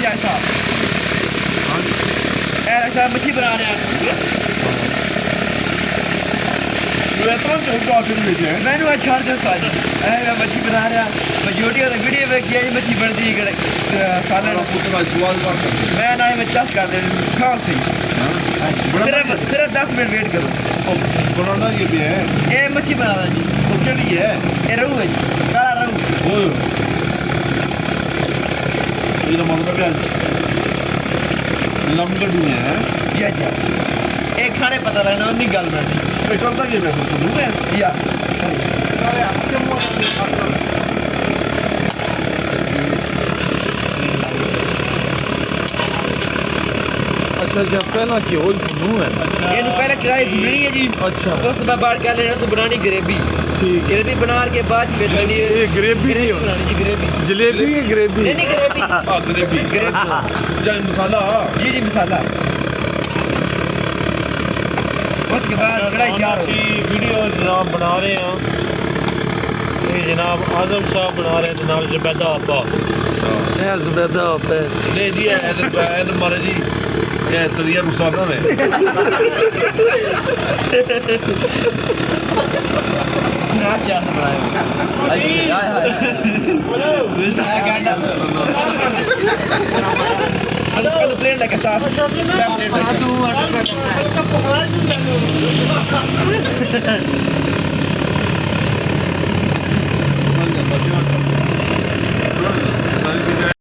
जाए साहब ऐसा मच्छी बना रहे हैं मैंने अच्छा साल मैं मच्छी बना रहा मजोटी वीडियो वेखी मच्छी बनती सालन मैं ना मैं चस कर दे खाओ सही सिर्फ 10 मिनट वेट करो बनाना ये भी है ये मच्छी बनाना जी तो क्या है ये रहू है जी काला रहू ये तो मतलब क्या लमगडू है या एक खाने पता रहना उन्नी गल बननी करता क्या मैं तो दूं है या अच्छा अच्छा पहला घ्यो भुनू है ये पहले कढ़ाई भुननी है जी अच्छा उस तो बाद क्या लेना तो बनानी ग्रेवी ठीक है ग्रेवी बना के बाद में डाली ये ग्रेवी नहीं बनानी जी ग्रेवी जलेबी की ग्रेवी नहीं ग्रेवी ग्रेवी जान मसाला जी जी मसाला उसके बाद कढ़ाई तैयार हो वीडियो जनाब बना रहे हैं ये जनाब आजम शाह बना रहे हैं जनाब जुबैदा आपा है जुबैदा पे ले जी है तो मारे जी ये सरिया रुसाना में स्नैपचैट बनाया हाय हाय हेलो प्लेट लेके साफ तू